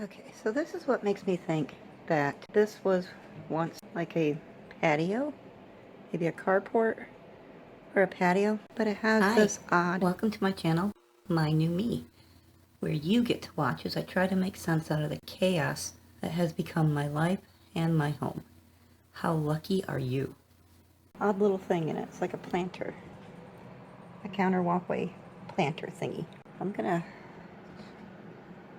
Okay, so this is what makes me think that this was once like a patio, maybe a carport or a patio, but it has this odd... Welcome to my channel, My New Me, where you get to watch as I try to make sense out of the chaos that has become my life and my home. How lucky are you? Odd little thing in it. It's like a planter. A counter walkway planter thingy. I'm gonna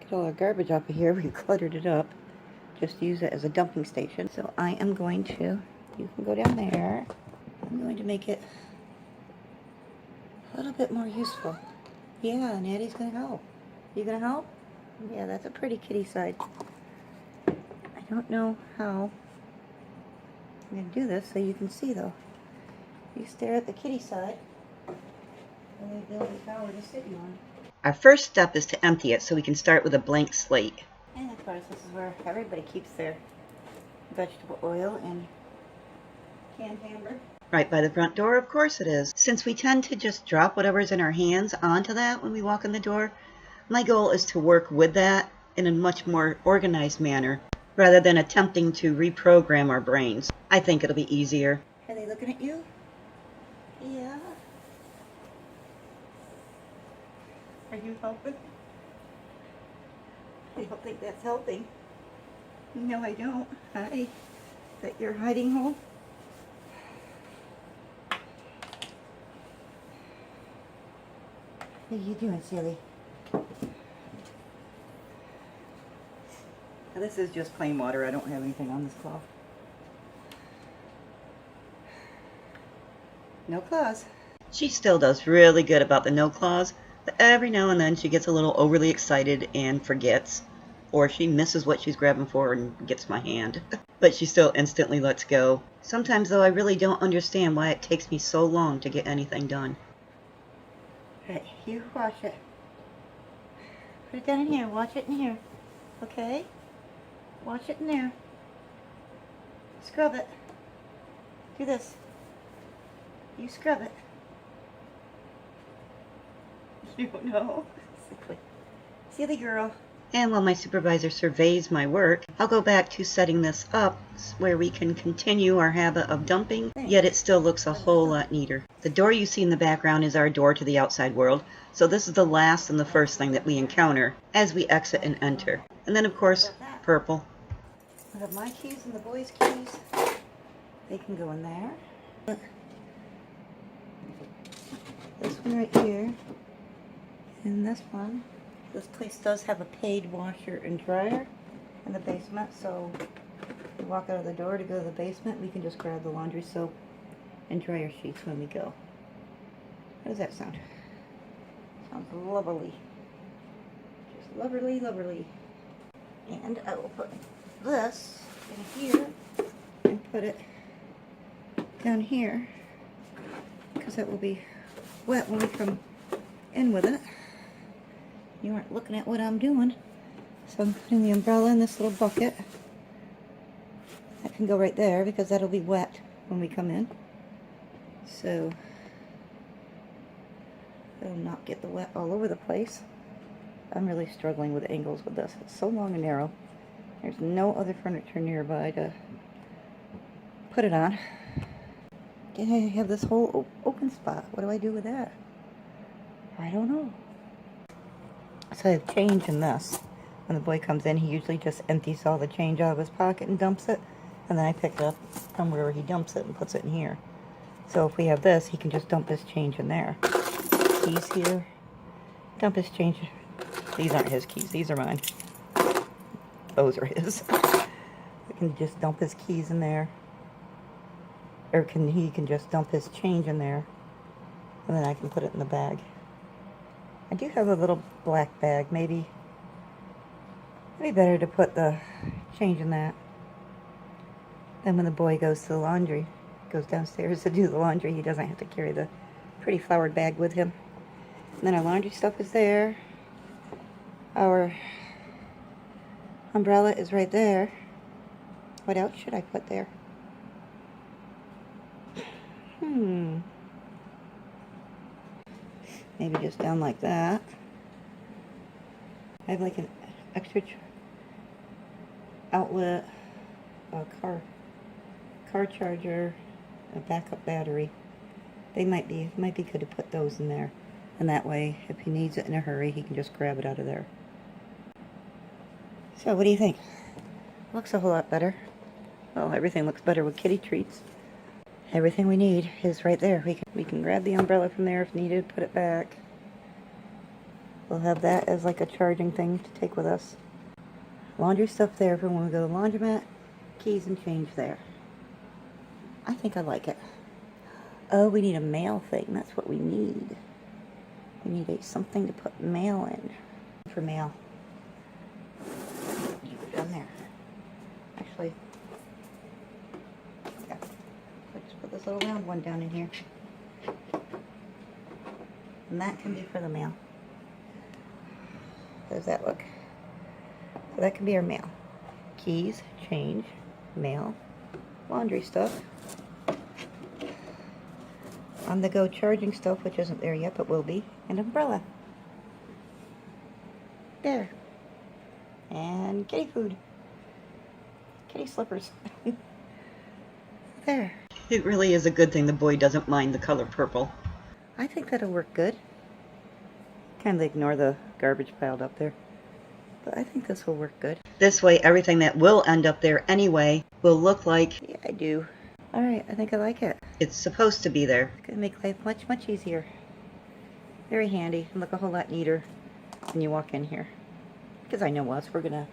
get all our garbage off of here. We cluttered it up. Just use it as a dumping station. So I am going to, you can go down there. I'm going to make it a little bit more useful. Yeah, Natty's gonna help. You gonna help? Yeah, that's a pretty kitty side. I don't know how I'm gonna do this so you can see though. You stare at the kitty side, and they build a tower to sit you on. Our first step is to empty it so we can start with a blank slate. And of course, this is where everybody keeps their vegetable oil and canned hamburger. Right by the front door, of course it is. Since we tend to just drop whatever's in our hands onto that when we walk in the door, my goal is to work with that in a much more organized manner rather than attempting to reprogram our brains. I think it'll be easier. Are they looking at you? Yeah. Are you helping? I don't think that's helping. No, I don't. Hi. Is that your hiding hole? What are you doing, silly? Now, this is just plain water. I don't have anything on this cloth. No claws. She still does really good about the no claws, but every now and then she gets a little overly excited and forgets, or she misses what she's grabbing for and gets my hand. But she still instantly lets go. Sometimes, though, I really don't understand why it takes me so long to get anything done. Hey, you wash it. Put it down in here. Wash it in here. Okay? Wash it in there. Scrub it. Do this. You scrub it. You don't know. Silly girl. And while my supervisor surveys my work, I'll go back to setting this up where we can continue our habit of dumping, yet it still looks a whole lot neater. The door you see in the background is our door to the outside world, so this is the last and the first thing that we encounter as we exit and enter. And then, of course, purple. I have my keys and the boys' keys. They can go in there. Look. This one right here. And this one. This place does have a paid washer and dryer in the basement, so we walk out of the door to go to the basement, we can just grab the laundry soap and dryer sheets when we go. How does that sound? Sounds lovely. Just lovely, lovely. And I will put this in here and put it down here because it will be wet when we come in with it. You aren't looking at what I'm doing. So I'm putting the umbrella in this little bucket. That can go right there because that'll be wet when we come in. So it'll not get the wet all over the place. I'm really struggling with angles with this. It's so long and narrow. There's no other furniture nearby to put it on. Then I have this whole open spot. What do I do with that? I don't know. So I have change in this. When the boy comes in, he usually just empties all the change out of his pocket and dumps it. And then I pick it up from wherever he dumps it and puts it in here. So if we have this, he can just dump his change in there. Keys here. Dump his change. These aren't his keys. These are mine. Those are his. He can just dump his keys in there. Or he can just dump his change in there. And then I can put it in the bag. I do have a little black bag. Maybe better to put the change in that. Then when the boy goes to the laundry, goes downstairs to do the laundry, he doesn't have to carry the pretty flowered bag with him. And then our laundry stuff is there. Our umbrella is right there. What else should I put there? Maybe just down like that. I have like an extra outlet, a car charger, a backup battery. They might be good to put those in there. And that way, if he needs it in a hurry, he can just grab it out of there. So, what do you think? Looks a whole lot better. Well, everything looks better with kitty treats. Everything we need is right there. We can grab the umbrella from there if needed, put it back. We'll have that as like a charging thing to take with us. Laundry stuff there for when we go to the laundromat. Keys and change there. I think I like it. Oh, we need a mail thing. That's what we need. We need something to put mail in. For mail. Keep it down there. Actually, yeah. Let's put this little round one down in here. And that can be for the mail. How does that look? So that can be our mail. Keys, change, mail, laundry stuff. On the go charging stuff, which isn't there yet, but will be, an umbrella. There. And kitty food. Kitty slippers. There. It really is a good thing the boy doesn't mind the color purple. I think that'll work good. Kind of ignore the garbage piled up there. But I think this will work good. This way, everything that will end up there anyway will look like... Yeah, I do. Alright, I think I like it. It's supposed to be there. It's going to make life much, much easier. Very handy and look a whole lot neater when you walk in here. Because I know us, we're going to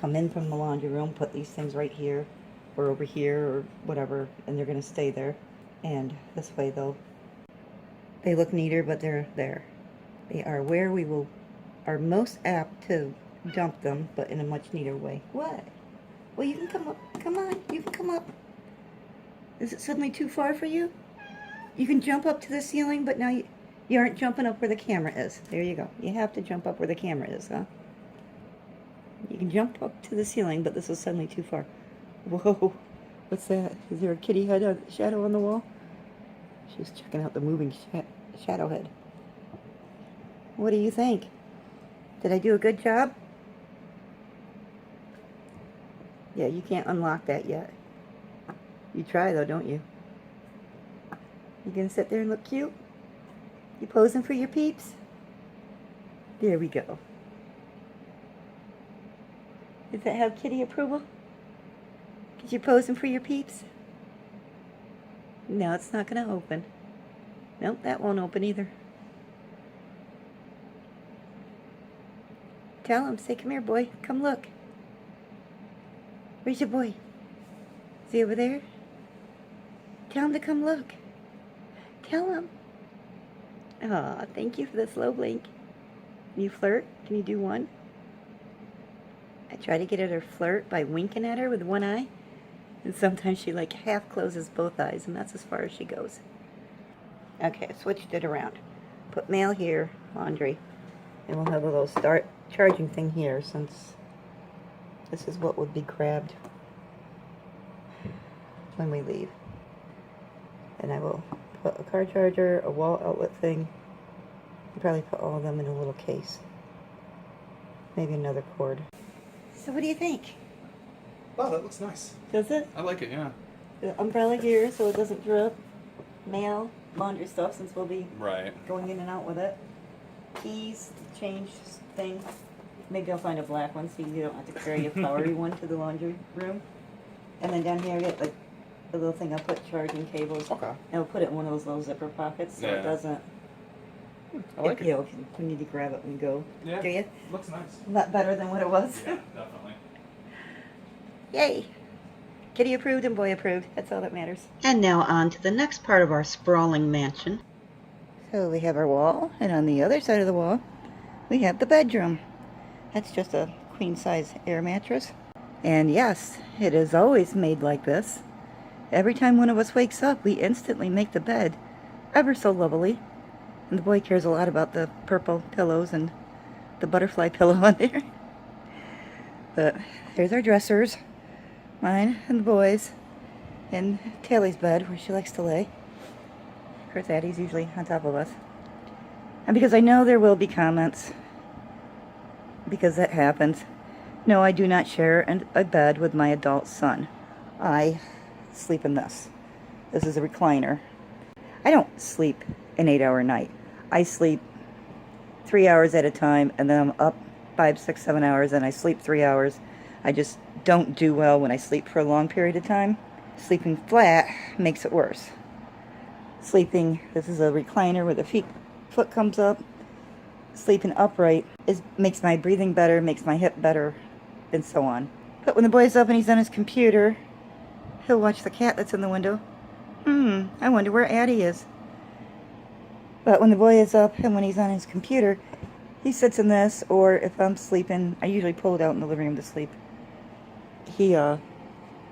come in from the laundry room, put these things right here, or over here, or whatever, and they're going to stay there. And this way, they look neater, but they're there. They are where we are most apt to dump them, but in a much neater way. What? Well, you can come up. Come on, you can come up. Is it suddenly too far for you? You can jump up to the ceiling, but now you aren't jumping up where the camera is. There you go. You have to jump up where the camera is, huh? You can jump up to the ceiling, but this is suddenly too far. Whoa. What's that? Is there a kitty head shadow on the wall? She's checking out the moving shadow head. What do you think? Did I do a good job? Yeah, you can't unlock that yet. You try though, don't you? You gonna sit there and look cute? You posing for your peeps? There we go. Does that have kitty approval? Because you're posing for your peeps? No, it's not gonna open. Nope, that won't open either. Tell him, say, come here, boy. Come look. Where's your boy? Is he over there? Tell him to come look. Tell him. Aw, thank you for the slow blink. Can you flirt? Can you do one? I try to get her to flirt by winking at her with one eye. And sometimes she like half closes both eyes, and that's as far as she goes. Okay, I switched it around. Put mail here, laundry. And we'll have a little start charging thing here, since this is what would be grabbed when we leave. And I will put a car charger, a wall outlet thing, and probably put all of them in a little case. Maybe another cord. So what do you think? Wow, that looks nice. Does it? I like it, yeah. The umbrella here so it doesn't drip. Mail, laundry stuff, since we'll be going in and out with it. Keys, change thing. Maybe I'll find a black one so you don't have to carry a flowery one to the laundry room. And then down here I get like the little thing I'll put charging cables. Okay. And I'll put it in one of those little zipper pockets so it doesn't. I like it. You know, if you need to grab it when you go. Yeah. Do you? Looks nice. A lot better than what it was. Yeah, definitely. Yay! Kitty approved and boy approved. That's all that matters. And now on to the next part of our sprawling mansion. So we have our wall, and on the other side of the wall, we have the bedroom. That's just a queen-size air mattress. And yes, it is always made like this. Every time one of us wakes up, we instantly make the bed ever so lovely. And the boy cares a lot about the purple pillows and the butterfly pillow on there. But here's our dressers. Mine and the boys. And Taylor's bed, where she likes to lay. Of course, Addie's usually on top of us. And because I know there will be comments, because that happens, No, I do not share a bed with my adult son. I sleep in this. This is a recliner. I don't sleep an 8-hour night. I sleep 3 hours at a time, and then I'm up 5, 6, 7 hours, and I sleep 3 hours. I just don't do well when I sleep for a long period of time. Sleeping flat makes it worse. This is a recliner where the foot comes up. Sleeping upright makes my breathing better, makes my hip better, and so on. But when the boy's up and he's on his computer, he'll watch the cat that's in the window. I wonder where Addie is. But when the boy is up and when he's on his computer, he sits in this, or if I'm sleeping, I usually pull it out in the living room to sleep. He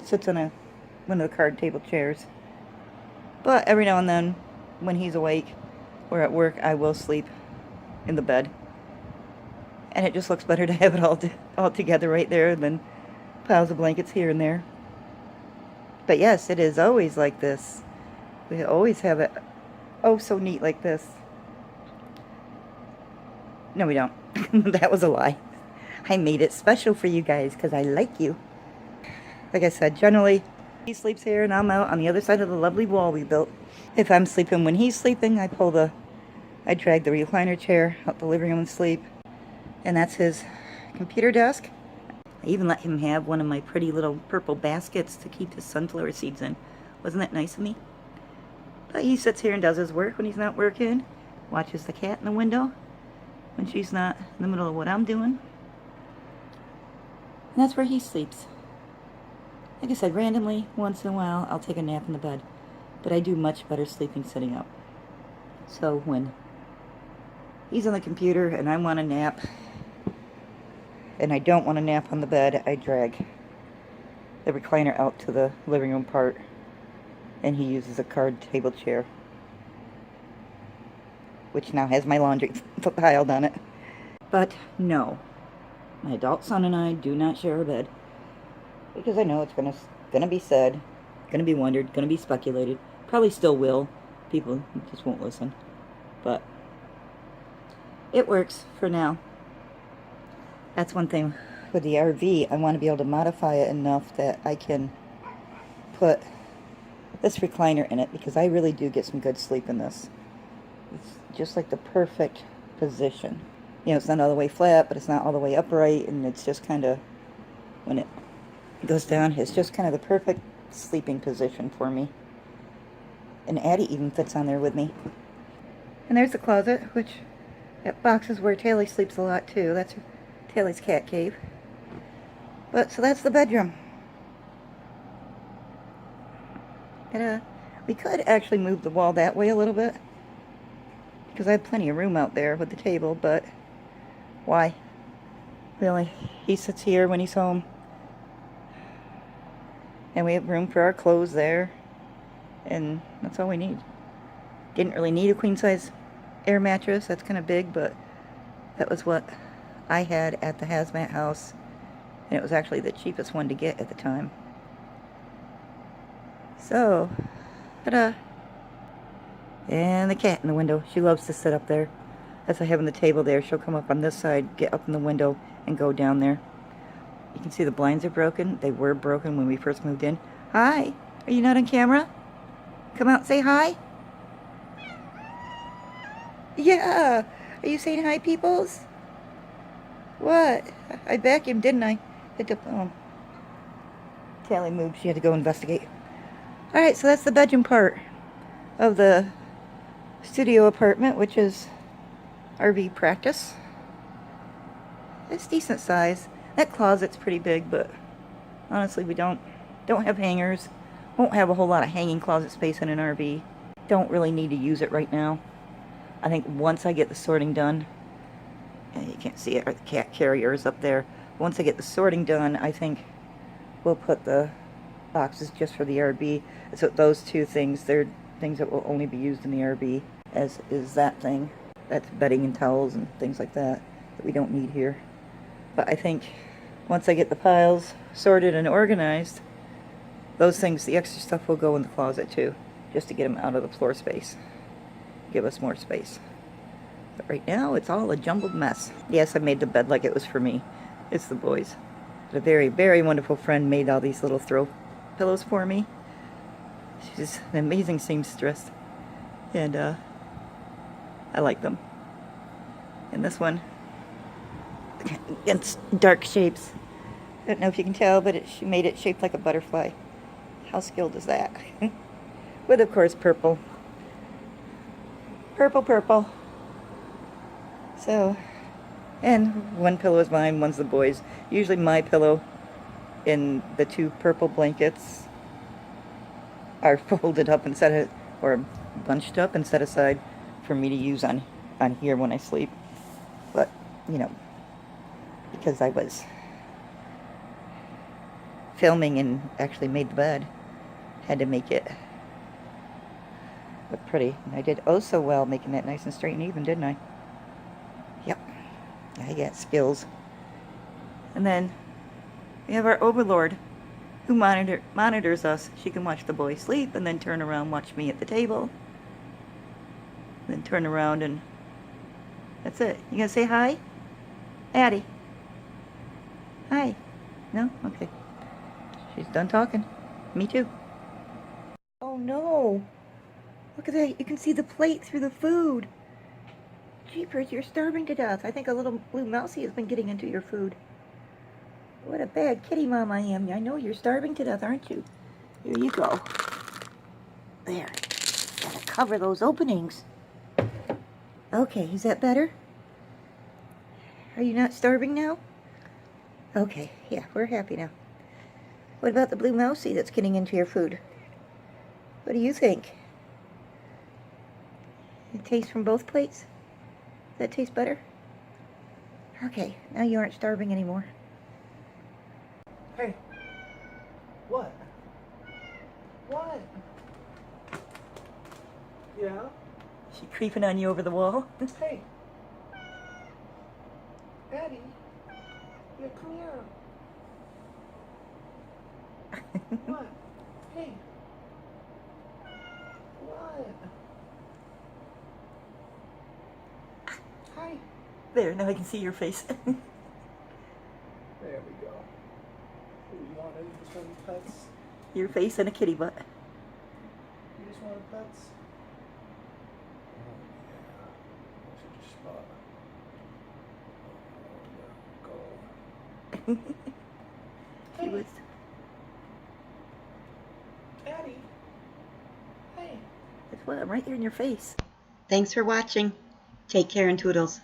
sits on one of the card table chairs. But every now and then, when he's awake or at work, I will sleep in the bed. And it just looks better to have it all together right there than piles of blankets here and there. But yes, it is always like this. We always have it so neat like this. No, we don't. That was a lie. I made it special for you guys because I like you. Like I said, generally he sleeps here and I'm out on the other side of the lovely wall we built. If I'm sleeping when he's sleeping, I drag the recliner chair out the living room and sleep. And that's his computer desk. I even let him have one of my pretty little purple baskets to keep his sunflower seeds in. Wasn't that nice of me? But he sits here and does his work when he's not working. Watches the cat in the window when she's not in the middle of what I'm doing. And that's where he sleeps. Like I said, randomly, once in a while, I'll take a nap in the bed. But I do much better sleeping sitting up. So when he's on the computer and I want a nap, and I don't want to nap on the bed, I drag the recliner out to the living room part, and he uses a card table chair, which now has my laundry piled on it. But no, my adult son and I do not share a bed, because I know it's gonna be said, gonna be wondered, gonna be speculated. Probably still will. People just won't listen. But it works for now. That's one thing with the RV. I want to be able to modify it enough that I can put this recliner in it, because I really do get some good sleep in this. It's just like the perfect position. You know, it's not all the way flat, but it's not all the way upright, and it's just kind of, when it goes down, it's just kind of the perfect sleeping position for me. And Addie even fits on there with me. And there's the closet, which that box is where Taylor sleeps a lot too. That's Taylor's cat cave. But so that's the bedroom. And we could actually move the wall that way a little bit, because I have plenty of room out there with the table, but why? Really, he sits here when he's home. And we have room for our clothes there. And that's all we need. Didn't really need a queen-size air mattress. That's kind of big, but that was what I had at the hazmat house. And it was actually the cheapest one to get at the time. So, ta-da. And the cat in the window. She loves to sit up there. As I have on the table there, she'll come up on this side, get up in the window, and go down there. You can see the blinds are broken. They were broken when we first moved in. Hi! Are you not on camera? Come out and say hi. Yeah! Are you saying hi, peoples? What? I vacuumed, didn't I? Hit the phone. Tally moved. She had to go investigate. Alright, so that's the bedroom part of the studio apartment, which is RV practice. It's decent size. That closet's pretty big, but honestly, we don't have hangers. Won't have a whole lot of hanging closet space in an RV. Don't really need to use it right now. I think once I get the sorting done, and you can't see it, or the cat carrier is up there. Once I get the sorting done, I think we'll put the boxes just for the RV. So those two things, they're things that will only be used in the RV, as is that thing. That's bedding and towels and things like that we don't need here. But I think once I get the piles sorted and organized, those things, the extra stuff, will go in the closet too, just to get them out of the floor space. Give us more space. But right now, it's all a jumbled mess. Yes, I made the bed like it was for me. It's the boys. A very, very wonderful friend made all these little throw pillows for me. She's an amazing seamstress, and I like them. And this one, it's dark shapes. I don't know if you can tell, but she made it shaped like a butterfly. How skilled is that? With, of course, purple. Purple, purple. So, and one pillow is mine, one's the boys'. Usually my pillow and the two purple blankets are folded up and or bunched up and set aside for me to use on here when I sleep. But, you know, because I was filming and actually made the bed, had to make it look pretty. And I did oh so well making that nice and straight and even, didn't I? Yep. I got skills. And then we have our overlord who monitors us. She can watch the boys sleep and then turn around, watch me at the table. Then turn around and that's it. You gonna say hi? Addie? Hi? No? Okay. She's done talking. Me too. Oh no! Look at that. You can see the plate through the food. Jeepers, you're starving to death. I think a little blue mousie has been getting into your food. What a bad kitty mom I am. I know you're starving to death, aren't you? Here you go. There. Gotta cover those openings. Okay, is that better? Are you not starving now? Okay, yeah, we're happy now. What about the blue mousie that's getting into your food? What do you think? It tastes from both plates? Does that taste better? Okay, now you aren't starving anymore. Hey. What? What? Yeah? She creeping on you over the wall? Hey. Addie. Yeah, come here. What? Hey. What? Hi. There, now I can see your face. There we go. Who you want? You just want pets? Your face and a kitty butt. You just want pets? Oh, yeah. Go. She was... Addie. Hey. That's what, I'm right here in your face. Thanks for watching. Take care and toodles.